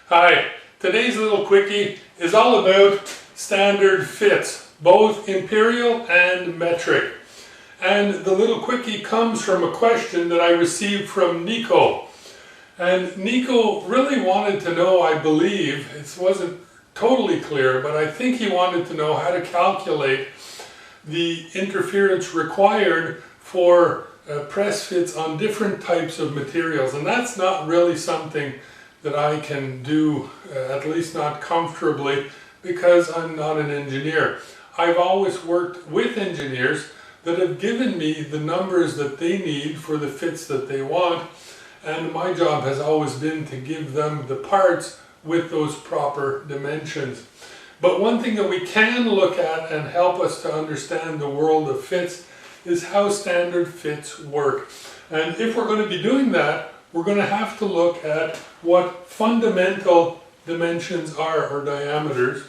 Hi, today's little quickie is all about standard fits, both imperial and metric. And the little quickie comes from a question that I received from Nico. And Nico really wanted to know, I believe, it wasn't totally clear, but I think he wanted to know how to calculate the interference required for press fits on different types of materials. And that's not really something that I can do, at least not comfortably, because I'm not an engineer. I've always worked with engineers that have given me the numbers that they need for the fits that they want, and my job has always been to give them the parts with those proper dimensions. But one thing that we can look at and help us to understand the world of fits is how standard fits work. And if we're going to be doing that, we're going to have to look at what fundamental dimensions are, or diameters.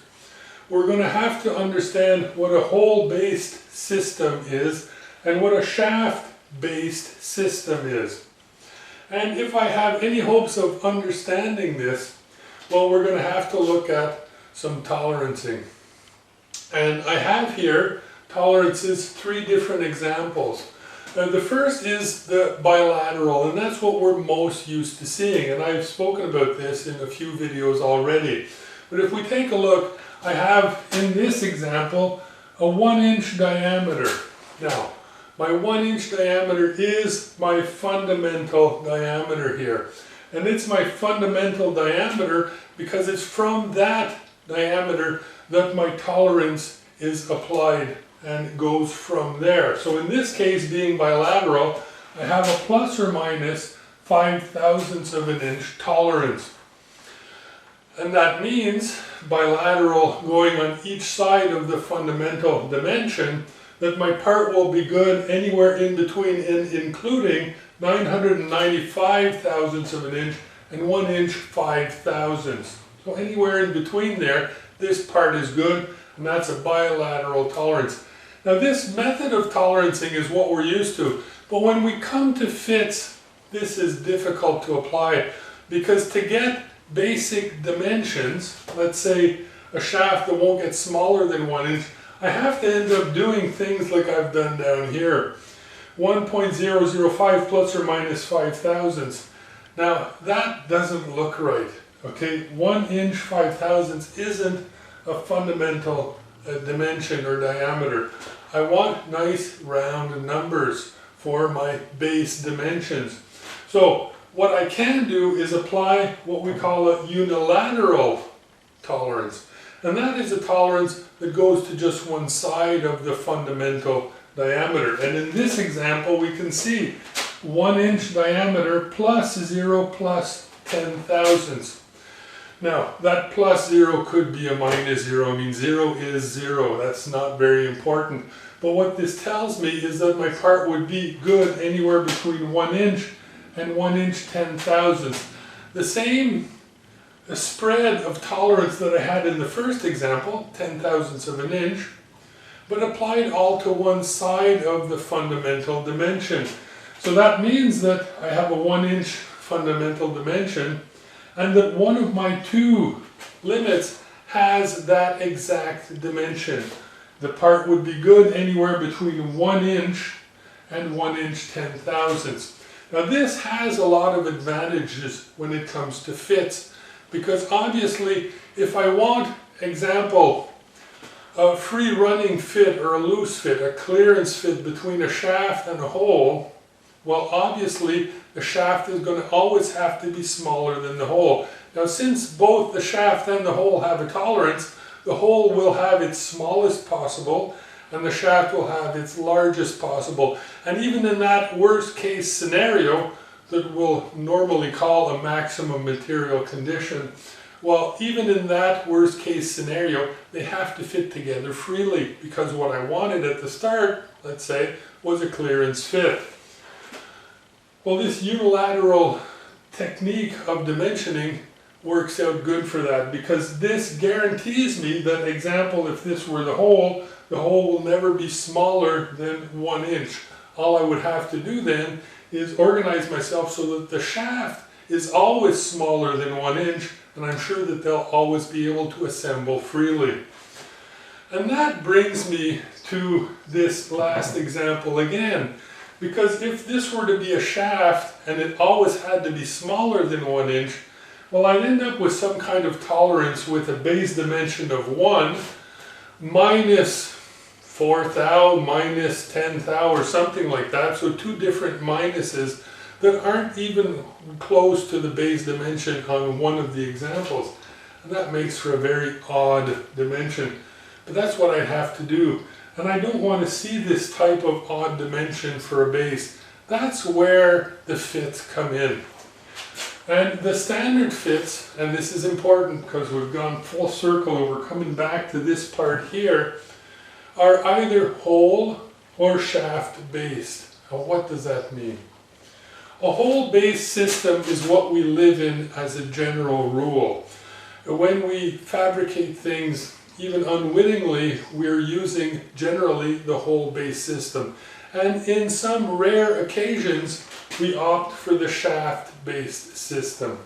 We're going to have to understand what a hole-based system is and what a shaft-based system is. And if I have any hopes of understanding this, well, we're going to have to look at some tolerancing. And I have here tolerances, 3 different examples. The first is the bilateral, and that's what we're most used to seeing, and I've spoken about this in a few videos already. But if we take a look, I have in this example a 1-inch diameter. Now, my 1-inch diameter is my fundamental diameter here. And it's my fundamental diameter because it's from that diameter that my tolerance is applied and goes from there. So in this case, being bilateral, I have a plus or minus 5/1000ths of an inch tolerance. And that means, bilateral going on each side of the fundamental dimension, that my part will be good anywhere in between, including 995/1000ths of an inch and 1 inch 5/1000ths. So anywhere in between there, this part is good, and that's a bilateral tolerance. Now this method of tolerancing is what we're used to, but when we come to fits, this is difficult to apply, because to get basic dimensions, let's say a shaft that won't get smaller than 1 inch, I have to end up doing things like I've done down here. 1.005 plus or minus 5/1000ths. Now that doesn't look right, okay? 1 inch 5/1000ths isn't a fundamental dimension or diameter. I want nice round numbers for my base dimensions. So what I can do is apply what we call a unilateral tolerance. And that is a tolerance that goes to just one side of the fundamental diameter. And in this example, we can see 1 inch diameter plus 0 plus 10/1000ths. Now, that plus 0 could be a minus 0. I mean, 0 is 0. That's not very important. But what this tells me is that my part would be good anywhere between 1 inch and 1 inch 10/1000ths. The same spread of tolerance that I had in the first example, 10/1000ths of an inch, but applied all to one side of the fundamental dimension. So that means that I have a 1 inch fundamental dimension, and that one of my 2 limits has that exact dimension. The part would be good anywhere between 1 inch and 1 inch 10/1000ths. Now this has a lot of advantages when it comes to fits, because obviously if I want, example, a free running fit or a loose fit, a clearance fit between a shaft and a hole, well obviously the shaft is going to always have to be smaller than the hole. Now since both the shaft and the hole have a tolerance, the hole will have its smallest possible and the shaft will have its largest possible. And even in that worst case scenario that we'll normally call a maximum material condition, well, even in that worst case scenario, they have to fit together freely, because what I wanted at the start, let's say, was a clearance fit. Well, this unilateral technique of dimensioning works out good for that, because this guarantees me that, example, if this were the hole will never be smaller than 1 inch. All I would have to do then is organize myself so that the shaft is always smaller than 1 inch and I'm sure that they'll always be able to assemble freely. And that brings me to this last example again, because if this were to be a shaft and it always had to be smaller than 1 inch, well, I'd end up with some kind of tolerance with a base dimension of 1 minus 4 thou minus 10 thou or something like that. So two different minuses that aren't even close to the base dimension on one of the examples. And that makes for a very odd dimension. But that's what I have to do. And I don't want to see this type of odd dimension for a base. That's where the fits come in. And the standard fits, and this is important because we've gone full circle and we're coming back to this part here, are either hole or shaft based. Now what does that mean? A hole based system is what we live in as a general rule. When we fabricate things, even unwittingly, we're using generally the hole-based system. And in some rare occasions, we opt for the shaft-based system.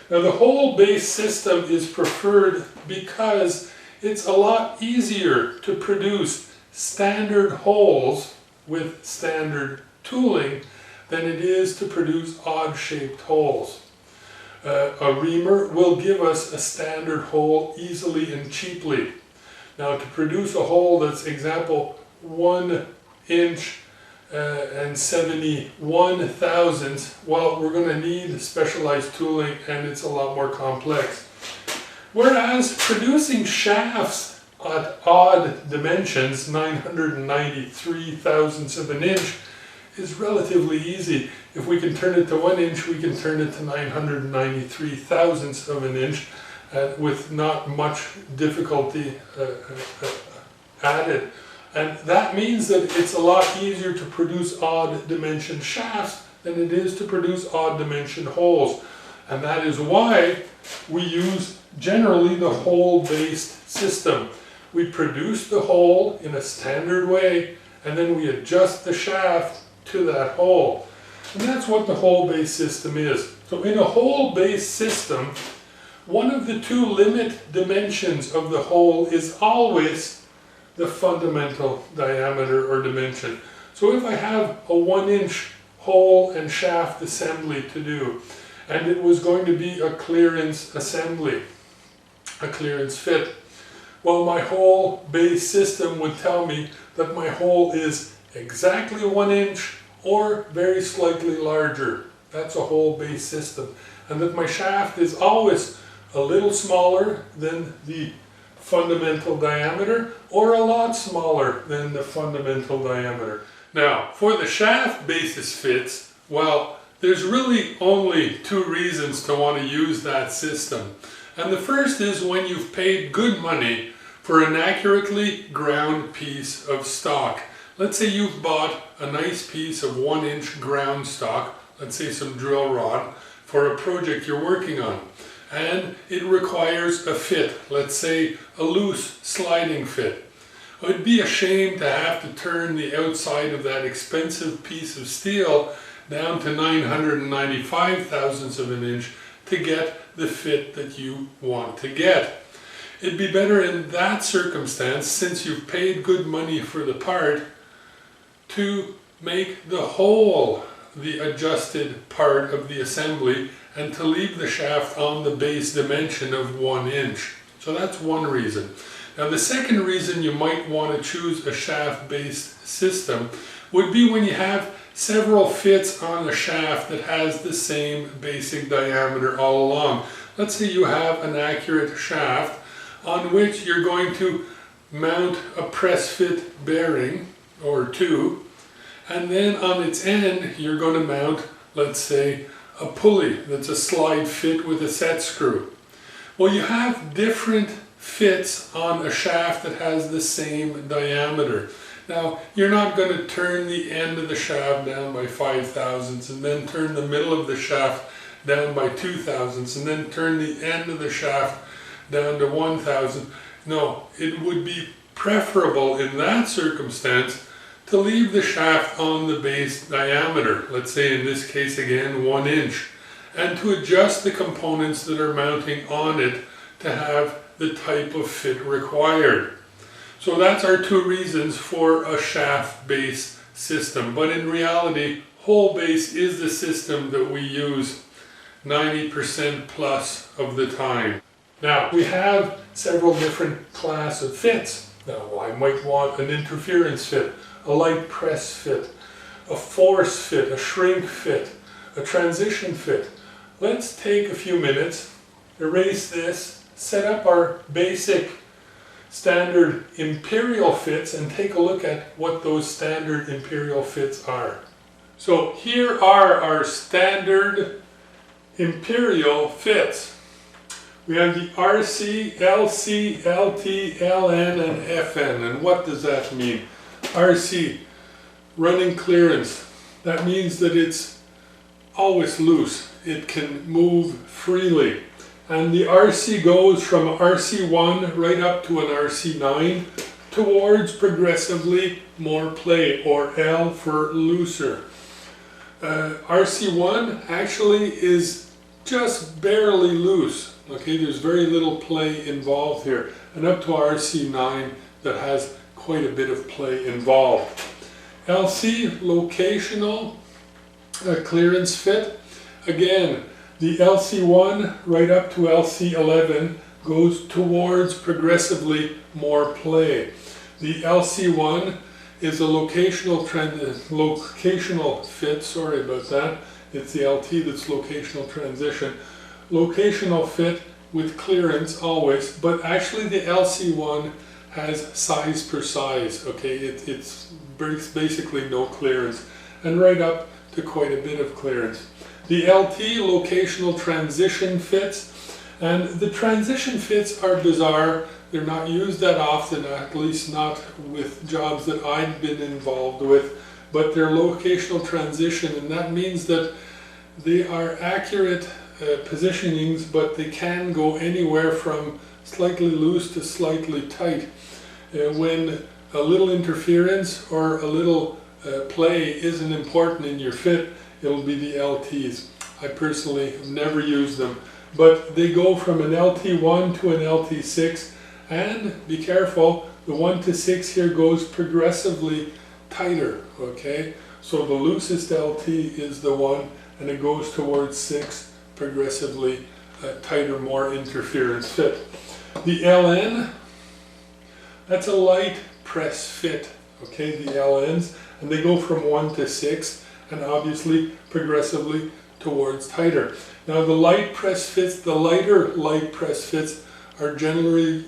Now the hole-based system is preferred because it's a lot easier to produce standard holes with standard tooling than it is to produce odd-shaped holes. A reamer will give us a standard hole easily and cheaply. Now to produce a hole that's, example, 1 inch and 71 thousandths, well, we're going to need specialized tooling and it's a lot more complex. Whereas producing shafts at odd dimensions, 993 thousandths of an inch, is relatively easy. If we can turn it to 1 inch, we can turn it to 993 thousandths of an inch with not much difficulty added. And that means that it's a lot easier to produce odd dimension shafts than it is to produce odd dimension holes. And that is why we use generally the hole-based system. We produce the hole in a standard way and then we adjust the shaft to that hole. And that's what the hole-based system is. So in a hole-based system, one of the two limit dimensions of the hole is always the fundamental diameter or dimension. So if I have a 1 inch hole and shaft assembly to do, and it was going to be a clearance assembly, a clearance fit, well, my hole-based system would tell me that my hole is exactly 1 inch or very slightly larger. That's a hole-based system. And that my shaft is always a little smaller than the fundamental diameter or a lot smaller than the fundamental diameter. Now, for the shaft basis fits, well, there's really only two reasons to want to use that system. And the first is when you've paid good money for an accurately ground piece of stock. Let's say you've bought a nice piece of 1 inch ground stock, let's say some drill rod, for a project you're working on. And it requires a fit, let's say a loose sliding fit. It would be a shame to have to turn the outside of that expensive piece of steel down to 995 thousandths of an inch to get the fit that you want to get. It'd be better in that circumstance, since you've paid good money for the part, to make the hole the adjusted part of the assembly and to leave the shaft on the base dimension of 1 inch. So that's one reason. Now the second reason you might want to choose a shaft-based system would be when you have several fits on a shaft that has the same basic diameter all along. Let's say you have an accurate shaft on which you're going to mount a press fit bearing or two, and then on its end you're going to mount, let's say, a pulley that's a slide fit with a set screw. Well, you have different fits on a shaft that has the same diameter. Now, you're not going to turn the end of the shaft down by 5 thousandths and then turn the middle of the shaft down by 2 thousandths and then turn the end of the shaft down to 1 thousandth. No, it would be preferable in that circumstance to leave the shaft on the base diameter. Let's say in this case again 1 inch. and to adjust the components that are mounting on it to have the type of fit required. So that's our two reasons for a shaft base system. But in reality, hole base is the system that we use 90% plus of the time. Now, we have several different class of fits. Now, I might want an interference fit, a light press fit, a force fit, a shrink fit, a transition fit. Let's take a few minutes, erase this, set up our basic standard Imperial fits and take a look at what those standard Imperial fits are. So here are our standard Imperial fits. We have the RC, LC, LT, LN, and FN. And what does that mean? RC, running clearance. That means that it's always loose. It can move freely. And the RC goes from RC1 right up to an RC9 towards progressively more play, or L for looser. RC1 actually is just barely loose. Okay, there's very little play involved here. And up to RC9 that has quite a bit of play involved. LC, locational clearance fit. Again, the LC1 right up to LC11 goes towards progressively more play. The LC1 is a locational fit, sorry about that. It's the LT that's locational transition. Locational fit with clearance always, but actually the LC1 has size per size, okay? It's basically no clearance, and right up to quite a bit of clearance. The LT, locational transition fits, and the transition fits are bizarre. They're not used that often, at least not with jobs that I've been involved with, but they're locational transition, and that means that they are accurate positionings, but they can go anywhere from slightly loose to slightly tight. When a little interference or a little play isn't important in your fit, it'll be the LTs. I personally have never used them, but they go from an LT1 to an LT6, and be careful, the 1 to 6 here goes progressively tighter, okay? So the loosest LT is the 1, and it goes towards 6, progressively tighter, more interference fit. The LN, that's a light press fit, okay, the LNs, and they go from 1 to 6, and obviously progressively towards tighter. Now the light press fits, the lighter light press fits are generally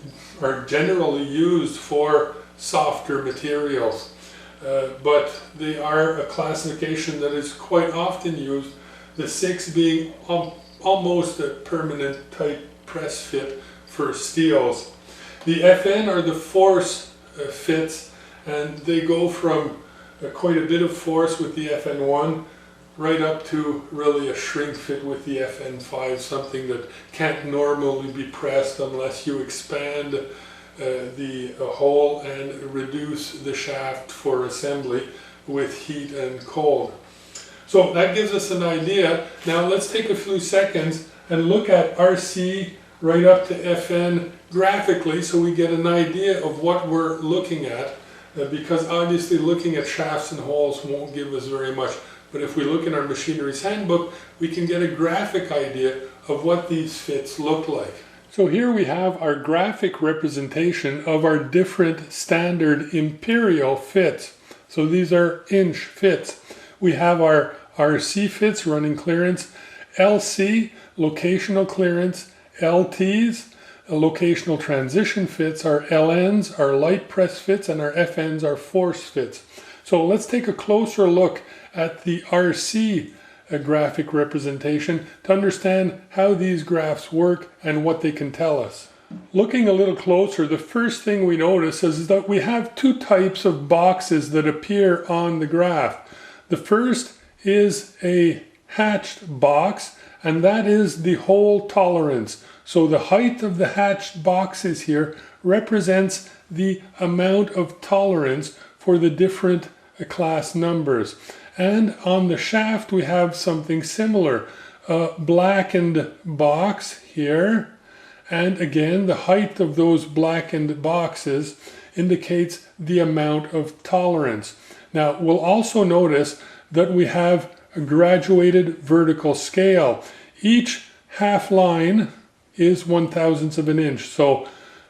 used for softer materials, but they are a classification that is quite often used, the 6 being almost a permanent tight press fit for steels. The FN are the force fits, and they go from quite a bit of force with the FN1 right up to really a shrink fit with the FN5, something that can't normally be pressed unless you expand the hole and reduce the shaft for assembly with heat and cold. So that gives us an idea. Now let's take a few seconds and look at RC right up to FN graphically, so we get an idea of what we're looking at, because obviously looking at shafts and holes won't give us very much. But if we look in our machinery's handbook, we can get a graphic idea of what these fits look like. So here we have our graphic representation of our different standard Imperial fits. So these are inch fits. We have our RC fits, running clearance, LC, locational clearance, LTs, locational transition fits, our LNs, our light press fits, and our FNs are force fits. So let's take a closer look at the RC graphic representation to understand how these graphs work and what they can tell us. Looking a little closer, the first thing we notice is that we have two types of boxes that appear on the graph. The first is a hatched box, and that is the hole tolerance. So the height of the hatched boxes here represents the amount of tolerance for the different class numbers. And on the shaft we have something similar. blackened box here. And again, the height of those blackened boxes indicates the amount of tolerance. Now, we'll also notice that we have a graduated vertical scale. Each half line is 1/1000th of an inch. So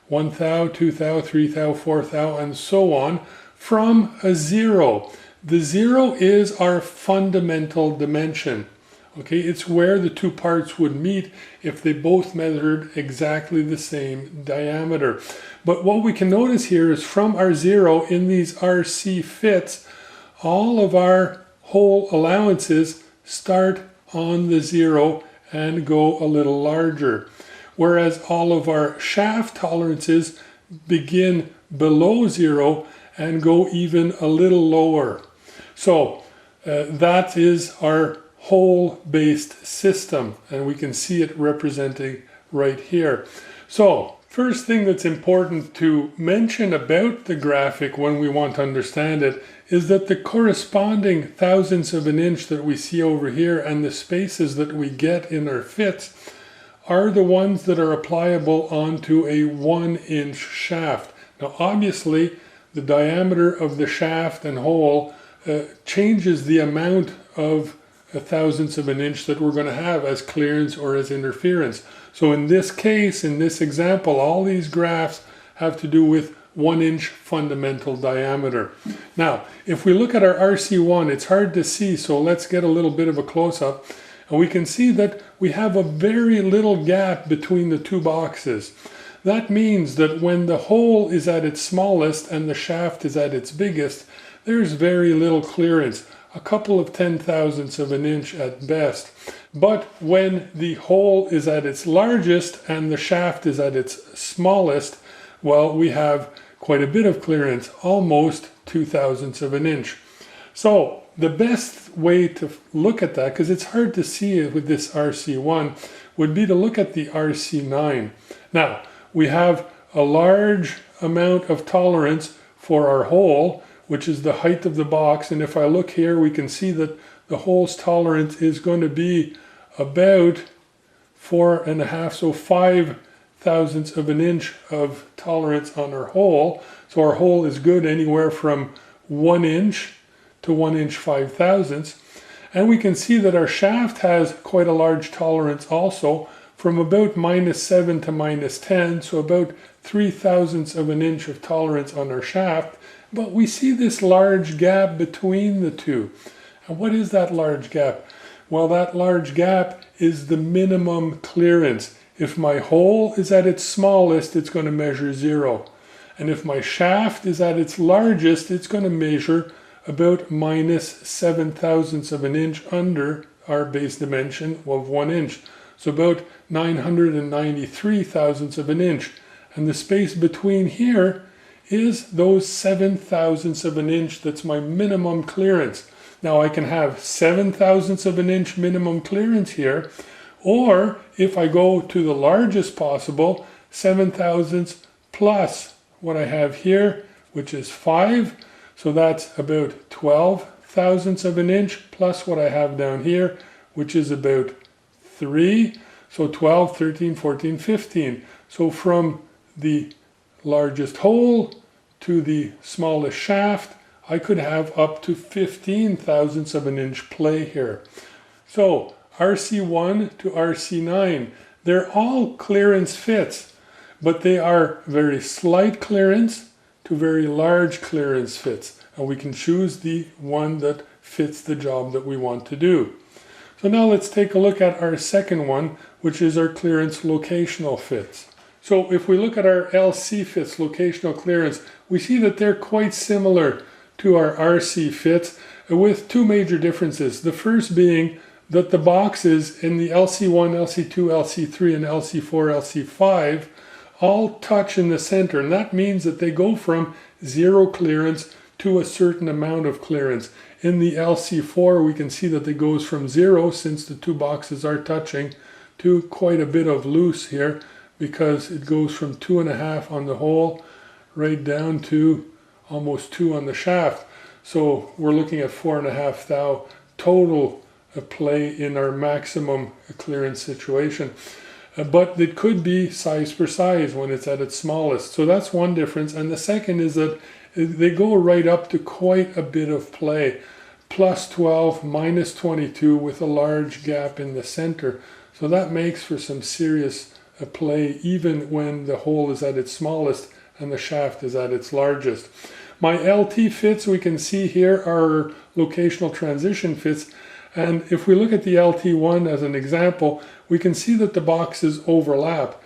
1 thou, 2 thou, 3 thou, 4 thou, and so on, from a 0. The 0 is our fundamental dimension. Okay, it's where the two parts would meet if they both measured exactly the same diameter. But what we can notice here is from our 0 in these RC fits, all of our hole allowances start on the 0 and go a little larger. Whereas all of our shaft tolerances begin below 0 and go even a little lower. So that is our hole-based system, and we can see it representing right here. So first thing that's important to mention about the graphic when we want to understand it is that the corresponding thousandths of an inch that we see over here and the spaces that we get in our fits are the ones that are applicable onto a 1-inch shaft. Now obviously the diameter of the shaft and hole changes the amount of a thousandths of an inch that we're going to have as clearance or as interference. So in this case, in this example, all these graphs have to do with 1-inch fundamental diameter. Now, if we look at our RC1, it's hard to see, so let's get a little bit of a close-up. And we can see that we have a very little gap between the two boxes. That means that when the hole is at its smallest and the shaft is at its biggest, there's very little clearance, a couple of 10,000ths of an inch at best. But when the hole is at its largest and the shaft is at its smallest, well, we have quite a bit of clearance, almost 2,000ths of an inch. So the best way to look at that, because it's hard to see it with this RC1, would be to look at the RC9. Now, we have a large amount of tolerance for our hole, which is the height of the box, and if I look here, we can see that the hole's tolerance is going to be about 4.5, so 5,000ths of an inch of tolerance on our hole. So our hole is good anywhere from 1 inch to 1 inch 5,000ths. And we can see that our shaft has quite a large tolerance also, from about -7 to -10, so about 3,000ths of an inch of tolerance on our shaft. But we see this large gap between the two. And what is that large gap? Well, that large gap is the minimum clearance. If my hole is at its smallest, it's going to measure 0. And if my shaft is at its largest, it's going to measure about -7,000ths of an inch under our base dimension of 1 inch. So about 993,000ths of an inch. And the space between here is those 7,000ths of an inch. That's my minimum clearance. Now I can have 7,000ths of an inch minimum clearance here, or if I go to the largest possible, 7,000ths plus what I have here, which is 5. So that's about 12,000ths of an inch plus what I have down here, which is about 3. So 12, 13, 14, 15. So from the largest hole to the smallest shaft, I could have up to 15,000ths of an inch play here. So RC1 to RC9, they're all clearance fits, but they are very slight clearance to very large clearance fits. And we can choose the one that fits the job that we want to do. So now let's take a look at our second one, which is our clearance locational fits. So if we look at our LC fits, locational clearance, we see that they're quite similar to our RC fits with two major differences. The first being that the boxes in the LC1, LC2, LC3, and LC4, LC5 all touch in the center, and that means that they go from 0 clearance to a certain amount of clearance. In the LC4, we can see that it goes from 0, since the two boxes are touching, to quite a bit of loose here, because it goes from 2.5 on the hole right down to almost 2 on the shaft. So we're looking at 4.5 thou total play in our maximum clearance situation. But it could be size per size when it's at its smallest. So that's one difference. And the second is that they go right up to quite a bit of play. Plus 12, minus 22 with a large gap in the center. So that makes for some serious play even when the hole is at its smallest and the shaft is at its largest. My LT fits we can see here are locational transition fits. And if we look at the LT1 as an example, we can see that the boxes overlap.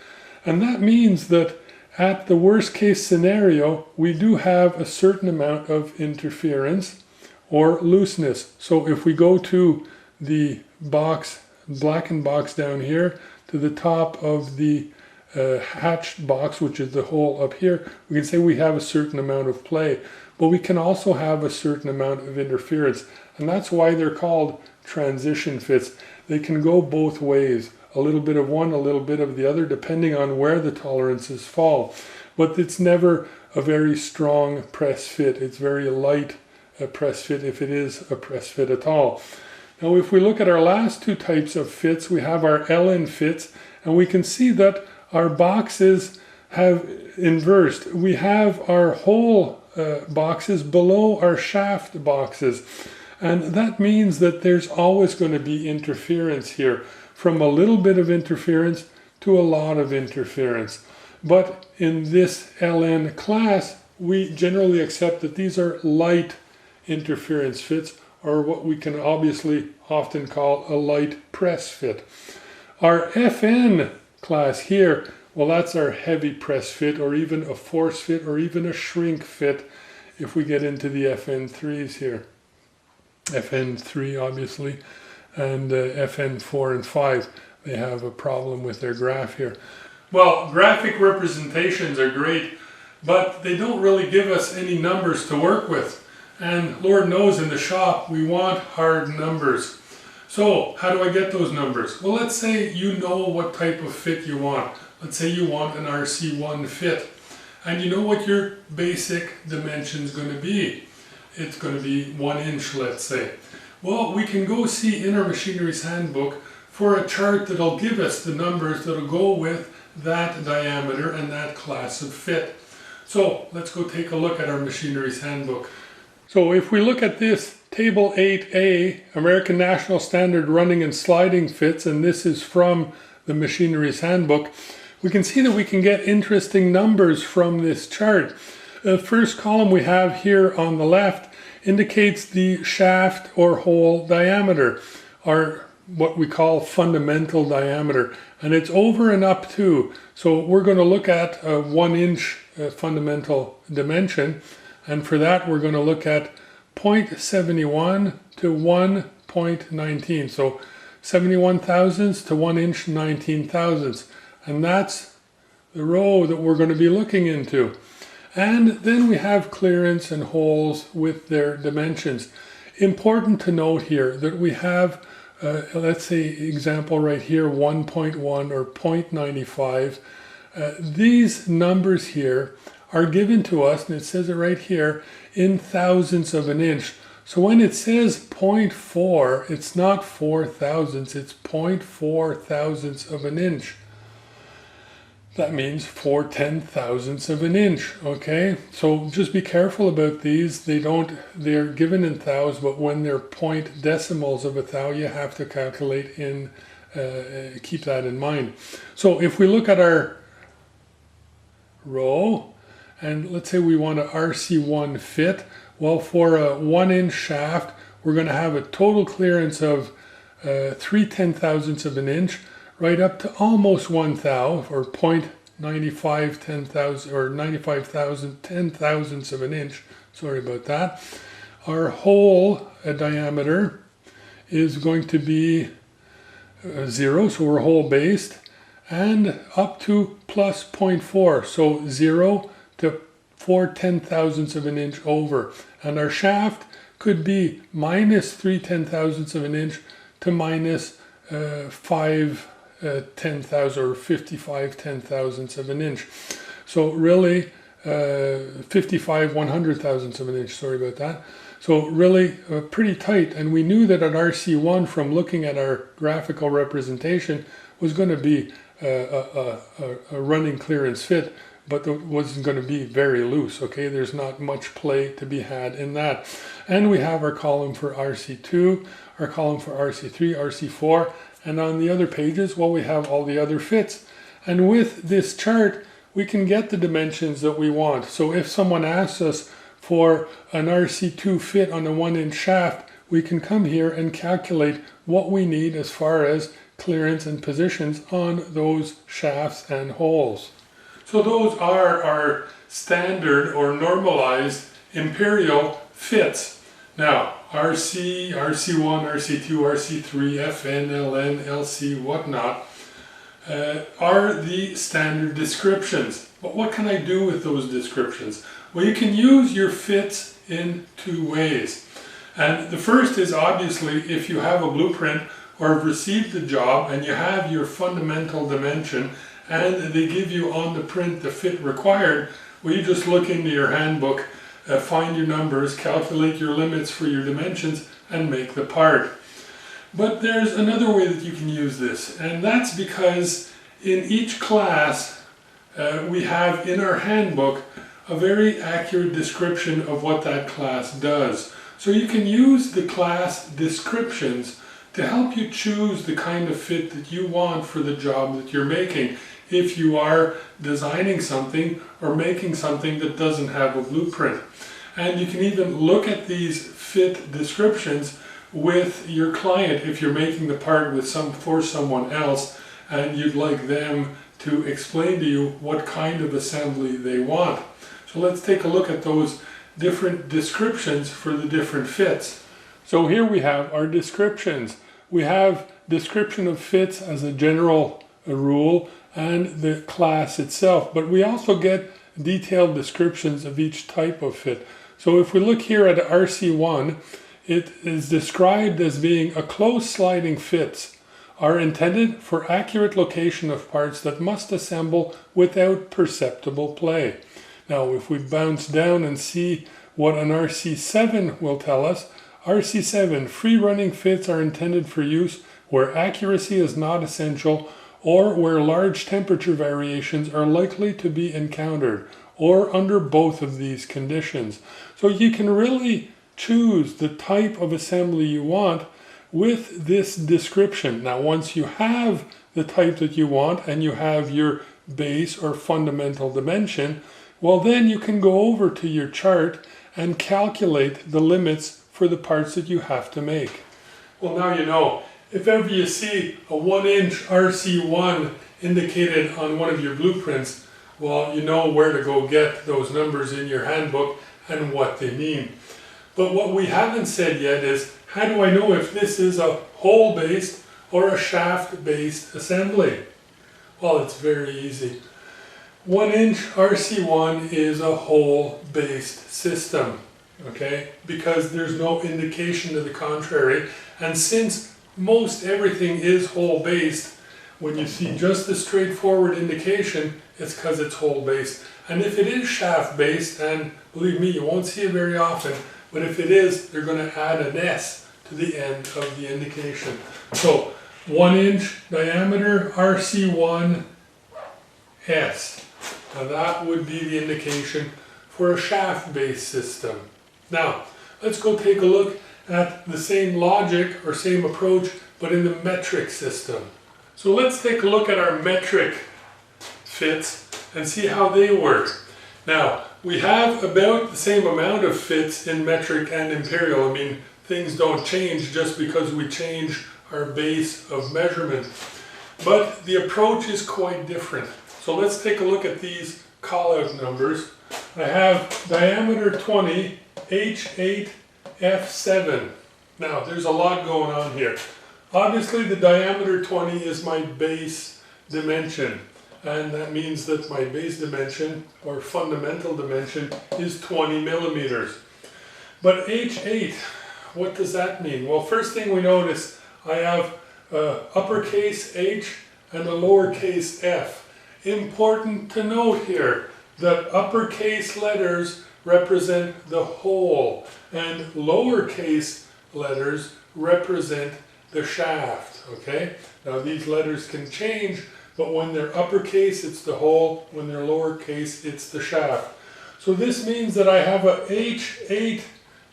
And that means that at the worst case scenario, we do have a certain amount of interference or looseness. So if we go to the box, blackened box down here, to the top of the hatched box, which is the hole up here, we can say we have a certain amount of play. But we can also have a certain amount of interference. And that's why they're called transition fits. They can go both ways, a little bit of one, a little bit of the other, depending on where the tolerances fall. But it's never a very strong press fit. It's very light press fit, if it is a press fit at all. Now if we look at our last two types of fits, we have our LN fits, and we can see that our boxes have inversed. We have our hole boxes below our shaft boxes. And that means that there's always going to be interference here, from a little bit of interference to a lot of interference. But in this LN class, we generally accept that these are light interference fits, or what we can obviously often call a light press fit. Our FN class here, well, that's our heavy press fit, or even a force fit, or even a shrink fit, if we get into the FN3s here. FN3 obviously, and FN4 and 5, they have a problem with their graph here. Well, graphic representations are great, but they don't really give us any numbers to work with. And Lord knows in the shop we want hard numbers. So how do I get those numbers? Well, let's say you know what type of fit you want. Let's say you want an RC1 fit, and you know what your basic dimension is going to be. It's going to be 1 inch, let's say. Well, we can go see in our Machinery's Handbook for a chart that'll give us the numbers that'll go with that diameter and that class of fit. So let's go take a look at our Machinery's Handbook. So if we look at this Table 8A, American National Standard Running and Sliding Fits, and this is from the Machinery's Handbook, we can see that we can get interesting numbers from this chart. The first column we have here on the left indicates the shaft or hole diameter, or what we call fundamental diameter, and it's over and up to. So we're going to look at a 1 inch fundamental dimension, and for that we're going to look at 0.71 to 1.19, so 71 thousandths to 1 inch 19 thousandths, and that's the row that we're going to be looking into. And then we have clearance and holes with their dimensions. Important to note here that we have, let's say example right here, 1.1 or 0.95. These numbers here are given to us, and it says it right here, in thousandths of an inch. So when it says 0.4, it's not 4 thousandths, it's 0.4 thousandths of an inch. That means 4 10,000ths of an inch, okay? So just be careful about these. They're given in thous, but when they're point decimals of a thou, you have to calculate in, keep that in mind. So if we look at our row, and let's say we want an RC1 fit, well, for a 1 inch shaft, we're going to have a total clearance of 3 10,000ths of an inch, right up to almost 1 thou, or 0.95 10,000 or 95,000 10,000ths of an inch. Sorry about that. Our hole diameter is going to be 0, so we're hole based, and up to plus 0.4, so 0 to 4 10,000ths of an inch over. And our shaft could be minus 3 10,000ths of an inch to minus 5 10,000 or 55 10,000ths of an inch. So really 55 100,000ths of an inch, sorry about that. So really pretty tight, and we knew that at RC1 from looking at our graphical representation was going to be a running clearance fit, but it wasn't going to be very loose, okay? There's not much play to be had in that. And we have our column for RC2, our column for RC3, RC4, and on the other pages, well, we have all the other fits. And with this chart, we can get the dimensions that we want. So if someone asks us for an RC2 fit on a 1-inch shaft, we can come here and calculate what we need as far as clearance and positions on those shafts and holes. So those are our standard or normalized Imperial fits. Now, RC, RC1, RC2, RC3, FN, LN, LC, whatnot, are the standard descriptions. But what can I do with those descriptions? Well, you can use your fits in two ways. And the first is obviously if you have a blueprint or have received the job and you have your fundamental dimension and they give you on the print the fit required, well, you just look into your handbook, find your numbers, calculate your limits for your dimensions, and make the part. But there's another way that you can use this, and that's because in each class we have in our handbook a very accurate description of what that class does. So you can use the class descriptions to help you choose the kind of fit that you want for the job that you're making, if you are designing something or making something that doesn't have a blueprint. And you can even look at these fit descriptions with your client if you're making the part with for someone else and you'd like them to explain to you what kind of assembly they want. So let's take a look at those different descriptions for the different fits. So here we have our descriptions. We have description of fits as a general rule and the class itself, but we also get detailed descriptions of each type of fit. So if we look here at RC1, it is described as being a close sliding fits are intended for accurate location of parts that must assemble without perceptible play. Now if we bounce down and see what an RC7 will tell us, RC7, free running fits are intended for use where accuracy is not essential or where large temperature variations are likely to be encountered, or under both of these conditions. So you can really choose the type of assembly you want with this description. Now once you have the type that you want and you have your base or fundamental dimension, well then you can go over to your chart and calculate the limits for the parts that you have to make. Well, now you know. If ever you see a 1-inch RC1 indicated on one of your blueprints, well, you know where to go get those numbers in your handbook and what they mean. But what we haven't said yet is, how do I know if this is a hole-based or a shaft-based assembly? Well, it's very easy. 1-inch RC1 is a hole-based system, okay? Because there's no indication to the contrary, and since most everything is hole-based, when you see just the straightforward indication, it's because it's hole-based. And if it is shaft-based, and believe me, you won't see it very often, but if it is, they're going to add an S to the end of the indication. So 1-inch diameter RC1 S. Now that would be the indication for a shaft-based system. Now, let's go take a look at the same logic or same approach, but in the metric system. So let's take a look at our metric fits and see how they work. Now, we have about the same amount of fits in metric and imperial. I mean, things don't change just because we change our base of measurement. But the approach is quite different. So let's take a look at these call-out numbers. I have diameter 20, H8, F7. Now, there's a lot going on here. Obviously, the diameter 20 is my base dimension. And that means that my base dimension, or fundamental dimension, is 20 millimeters. But H8, what does that mean? Well, first thing we notice, I have uppercase H and a lowercase f. Important to note here, that uppercase letters represent the whole and lowercase letters represent the shaft, okay? Now these letters can change, but when they're uppercase, it's the whole. When they're lowercase, it's the shaft. So this means that I have a H8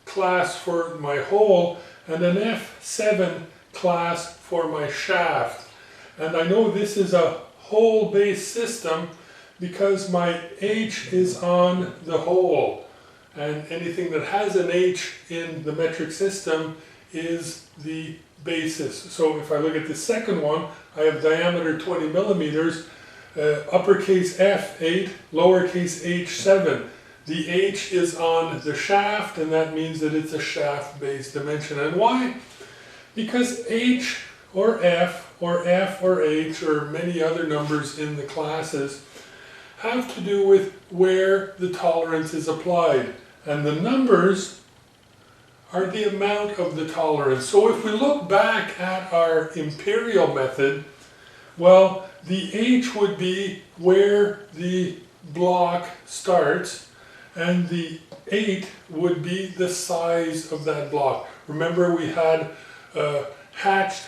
class for my whole and an F7 class for my shaft. And I know this is a whole-based system because my H is on the whole. And anything that has an H in the metric system is the basis. So if I look at the second one, I have diameter 20 millimeters, uppercase F8, lowercase h7. The H is on the shaft, and that means that it's a shaft-based dimension. And why? Because H or F or H or many other numbers in the classes have to do with where the tolerance is applied. And the numbers are the amount of the tolerance. So if we look back at our imperial method, well, the H would be where the block starts, and the 8 would be the size of that block. Remember, we had a hatched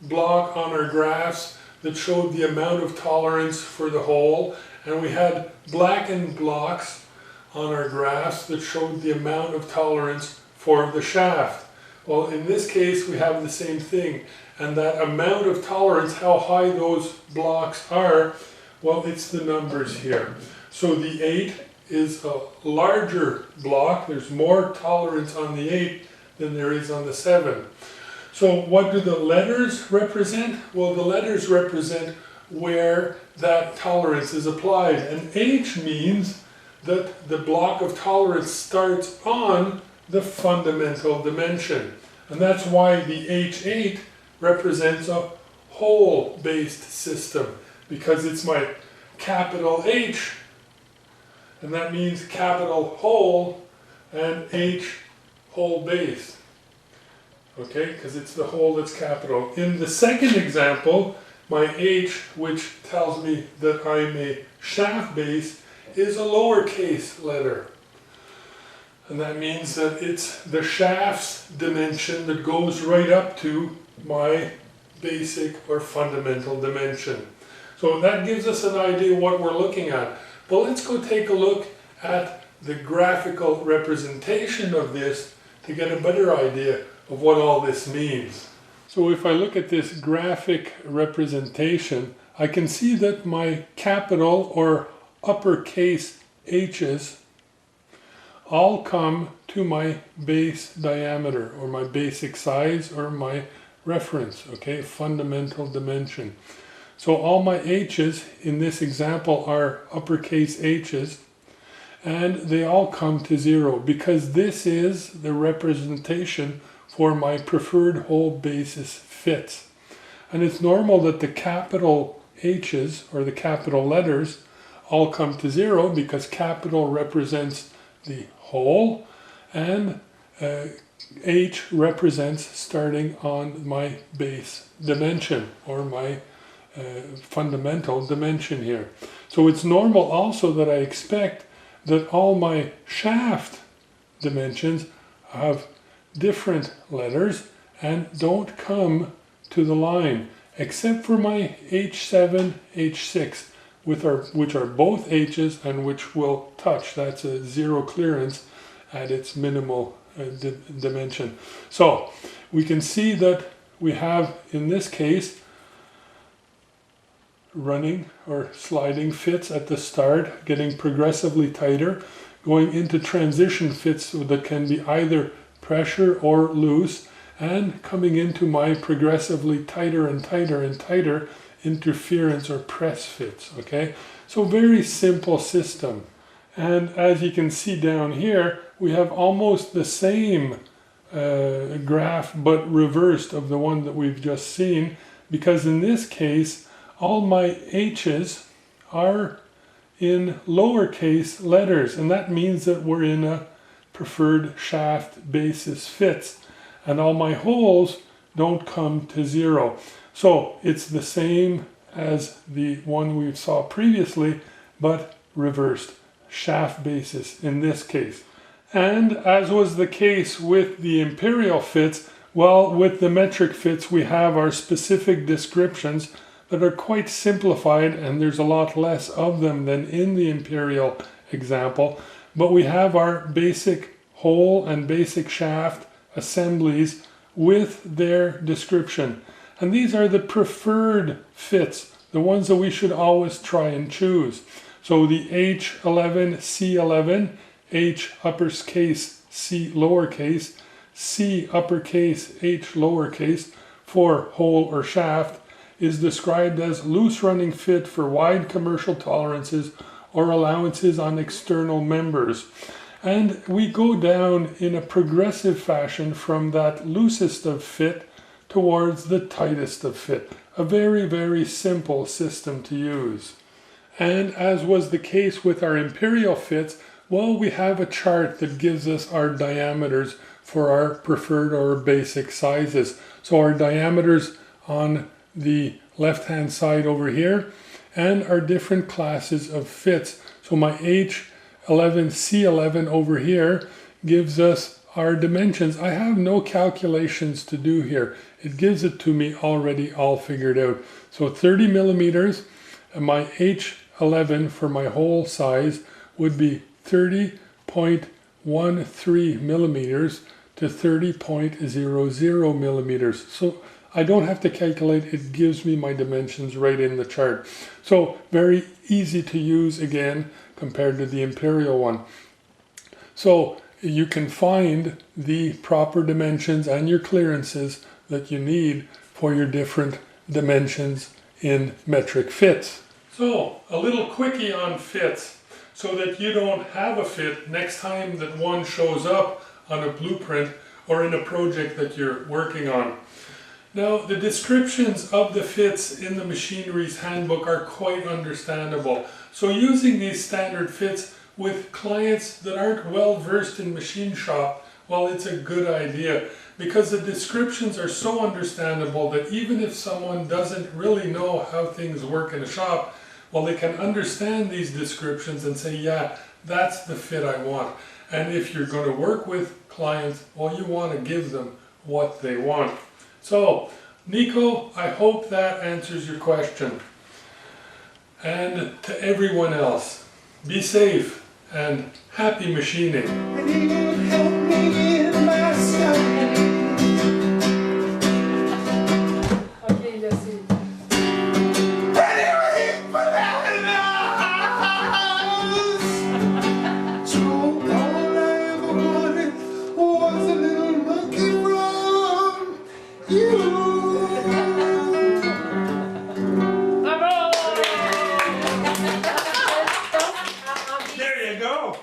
block on our graphs that showed the amount of tolerance for the whole, and we had blackened blocks on our graphs that showed the amount of tolerance for the shaft. Well, in this case, we have the same thing, and that amount of tolerance, how high those blocks are, well, it's the numbers here. So the 8 is a larger block. There's more tolerance on the 8 than there is on the 7. So what do the letters represent? Well, the letters represent where that tolerance is applied. And H means that the block of tolerance starts on the fundamental dimension. And that's why the H8 represents a whole-based system, because it's my capital H, and that means capital whole and H whole-based. Okay, because it's the whole that's capital. In the second example, my H, which tells me that I'm a shaft base, is a lowercase letter. And that means that it's the shaft's dimension that goes right up to my basic or fundamental dimension. So that gives us an idea what we're looking at. But let's go take a look at the graphical representation of this to get a better idea of what all this means. So if I look at this graphic representation, I can see that my capital or uppercase H's all come to my base diameter, or my basic size, or my reference, okay, fundamental dimension. So all my H's in this example are uppercase H's, and they all come to 0 because this is the representation for my preferred whole basis fits. And it's normal that the capital H's, or the capital letters, all come to 0 because capital represents the whole, and H represents starting on my base dimension, or my fundamental dimension here. So it's normal also that I expect that all my shaft dimensions have different letters and don't come to the line, except for my H7, H6, which are both H's and which will touch. That's a 0 clearance at its minimal dimension. So we can see that we have, in this case, running or sliding fits at the start, getting progressively tighter, going into transition fits that can be either pressure or loose, and coming into my progressively tighter and tighter and tighter interference or press fits. Okay, so very simple system. And as you can see down here, we have almost the same graph but reversed of the one that we've just seen, because in this case all my H's are in lowercase letters, and that means that we're in a preferred shaft basis fits, and all my holes don't come to 0. So it's the same as the one we saw previously, but reversed. shaft basis in this case. And as was the case with the Imperial fits, well, with the metric fits we have our specific descriptions that are quite simplified, and there's a lot less of them than in the Imperial example. But we have our basic hole and basic shaft assemblies with their description. And these are the preferred fits, the ones that we should always try and choose. So the H11, C11, H uppercase, C lowercase, C uppercase, H lowercase for hole or shaft is described as loose running fit for wide commercial tolerances or allowances on external members. And we go down in a progressive fashion from that loosest of fit towards the tightest of fit. A very, very simple system to use. And as was the case with our Imperial fits, well, we have a chart that gives us our diameters for our preferred or basic sizes. So our diameters on the left-hand side over here, and our different classes of fits. So my H11, C11 over here gives us our dimensions. I have no calculations to do here. It gives it to me already all figured out. So 30 millimeters, and my H11 for my hole size would be 30.13 millimeters to 30.00 millimeters. So I don't have to calculate, it gives me my dimensions right in the chart. So very easy to use again compared to the Imperial one. So you can find the proper dimensions and your clearances that you need for your different dimensions in metric fits. So a little quickie on fits so that you don't have a fit next time that one shows up on a blueprint or in a project that you're working on. Now, the descriptions of the fits in the machinery's handbook are quite understandable. So using these standard fits with clients that aren't well versed in machine shop, well, it's a good idea because the descriptions are so understandable that even if someone doesn't really know how things work in a shop, well, they can understand these descriptions and say, yeah, that's the fit I want. And if you're going to work with clients, well, you want to give them what they want. So, Nico, I hope that answers your question. And to everyone else, be safe and happy machining. And he will help me in my study. Okay, that's it. So all I ever wanted was a little monkey from you. Bravo! There you go.